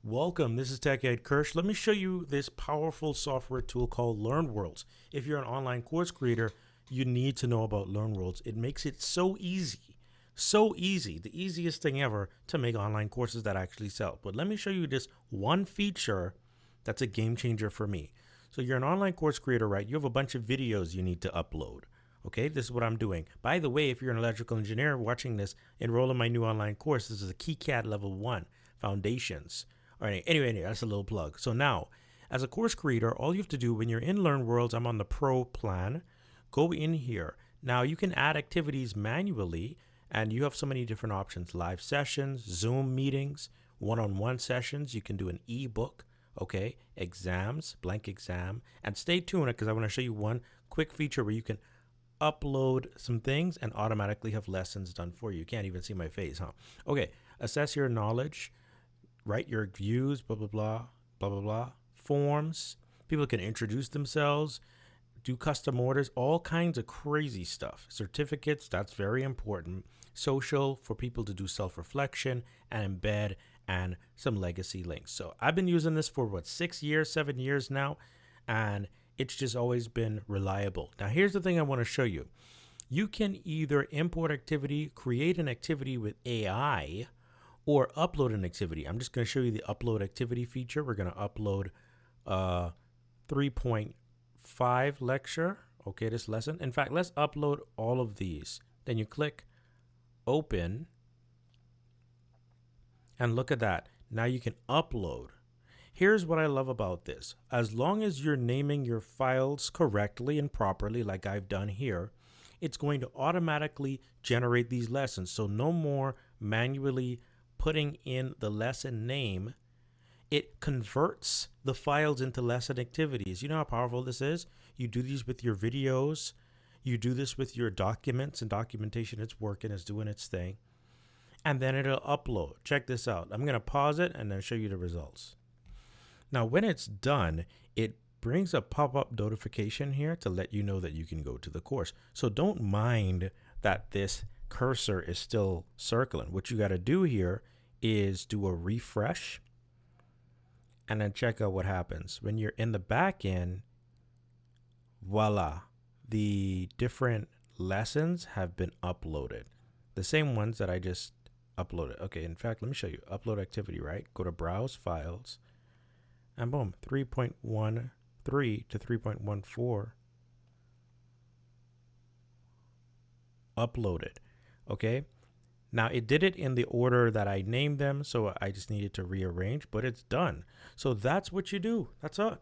Welcome, this is Tech Ed Kirsch. Let me show you this powerful software tool called LearnWorlds. If you're an online course creator, you need to know about LearnWorlds. It makes it so easy, the easiest thing ever to make online courses that actually sell. But let me show you this one feature that's a game changer for me. So you're an online course creator, right? You have a bunch of videos you need to upload. Okay, this is what I'm doing. By the way, if you're an electrical engineer watching this, enroll in my new online course. This is a KiCad Level 1 Foundations. All right, anyway, that's a little plug. So now, as a course creator, all you have to do when you're in LearnWorlds, I'm on the Pro plan, go in here. Now, you can add activities manually, and you have so many different options. Live sessions, Zoom meetings, one-on-one sessions. You can do an ebook, okay? Exams, blank exam. And stay tuned because I want to show you one quick feature where you can upload some things and automatically have lessons done for you. You can't even see my face, huh? Okay, assess your knowledge. Write your views, blah, blah, blah, blah, blah, blah. Forms. People can introduce themselves, do custom orders, all kinds of crazy stuff. Certificates, that's very important. Social, for people to do self-reflection and embed, and some legacy links. So I've been using this for 6 years, 7 years now, and it's just always been reliable. Now, here's the thing I want to show you. You can either import activity, create an activity with AI, or upload an activity. I'm just going to show you the upload activity feature. We're going to upload 3.5 lecture. Okay, this lesson. In fact, let's upload all of these. Then you click open. And look at that. Now you can upload. Here's what I love about this. As long as you're naming your files correctly and properly, like I've done here, it's going to automatically generate these lessons. So no more manually putting in the lesson name. It converts the files into lesson activities. You know how powerful this is? You do these with your videos. You do this with your documents and documentation. It's working, it's doing its thing. And then it'll upload. Check this out. I'm going to pause it and then show you the results. Now, when it's done, it brings a pop-up notification here to let you know that you can go to the course. So don't mind that this cursor is still circling. What you got to do here is do a refresh and then check out what happens. When you're in the back end, voila, the different lessons have been uploaded. The same ones that I just uploaded. Okay, in fact, let me show you. Upload activity, right? Go to browse files and boom, 3.13 to 3.14 uploaded. Okay, now it did it in the order that I named them, so I just needed to rearrange, but it's done. So that's what you do. That's it.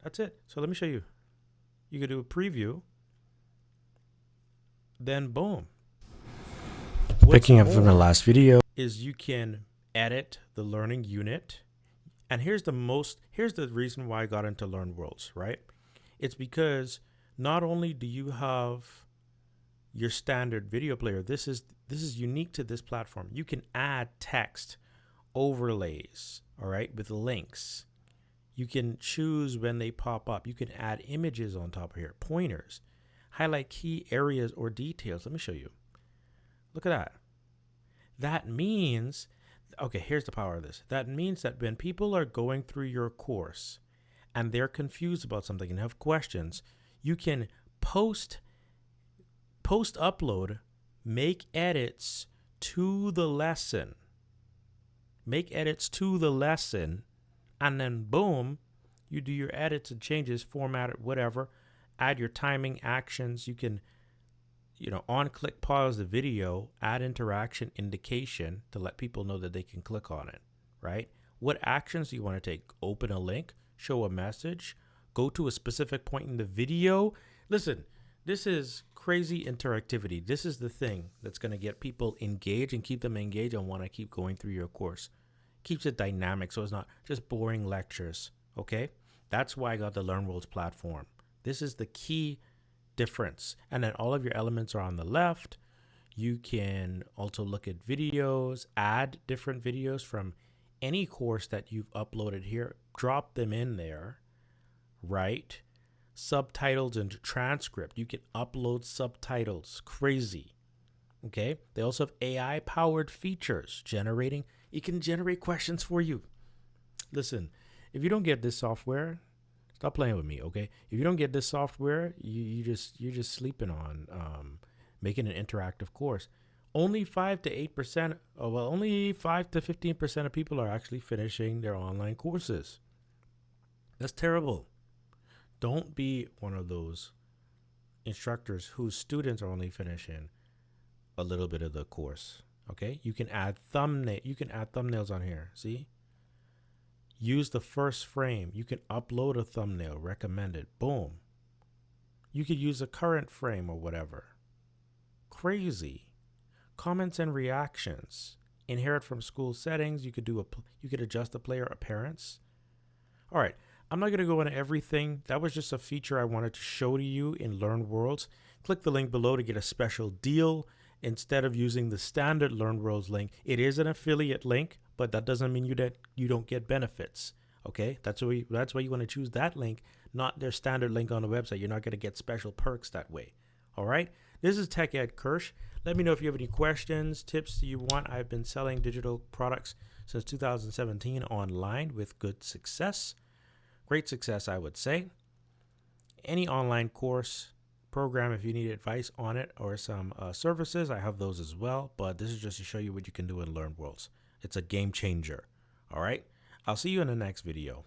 That's it. So let me show you. You can do a preview, then boom. Picking up from the last video is you can edit the learning unit. And here's the reason why I got into LearnWorlds, right? It's because not only do you have your standard video player, this is unique to this platform. You can add text overlays, all right, with links. You can choose when they pop up. You can add images on top of here, pointers, highlight key areas or details. Let me show you. Look at that. That means, okay, here's the power of this. That means that when people are going through your course and they're confused about something and have questions, you can post upload, make edits to the lesson. Make edits to the lesson, and then boom, you do your edits and changes, format it, whatever, add your timing actions. You can on click pause the video, add interaction indication to let people know that they can click on it, right? What actions do you want to take? Open a link, show a message, go to a specific point in the video. Listen, this is crazy interactivity. This is the thing that's going to get people engaged and keep them engaged and want to keep going through your course. Keeps it dynamic so it's not just boring lectures, okay? That's why I got the LearnWorlds platform. This is the key difference. And then all of your elements are on the left. You can also look at videos, add different videos from any course that you've uploaded here, drop them in there, right? Subtitles and transcript. You can upload subtitles. Crazy. Okay. They also have AI powered features generating. It can generate questions for you. Listen, if you don't get this software, stop playing with me, okay? If you don't get this software, you're just sleeping on making an interactive course. Only 5 to 8%, only 5 to 15% of people are actually finishing their online courses. That's terrible. Don't be one of those instructors whose students are only finishing a little bit of the course. Okay, you can add thumbnails on here. See, use the first frame. You can upload a thumbnail, recommended. Boom. You could use a current frame or whatever. Crazy. Comments and reactions. Inherit from school settings. You could adjust the player appearance. All right. I'm not going to go into everything. That was just a feature I wanted to show to you in LearnWorlds. Click the link below to get a special deal instead of using the standard LearnWorlds link. It is an affiliate link, but that doesn't mean you don't get benefits. Okay, that's why you want to choose that link, not their standard link on the website. You're not going to get special perks that way. All right, this is Tech Ed Kirsch. Let me know if you have any questions, tips you want. I've been selling digital products since 2017 online with good success. Great success, I would say. Any online course program, if you need advice on it or some services, I have those as well. But this is just to show you what you can do in LearnWorlds. It's a game changer. All right. I'll see you in the next video.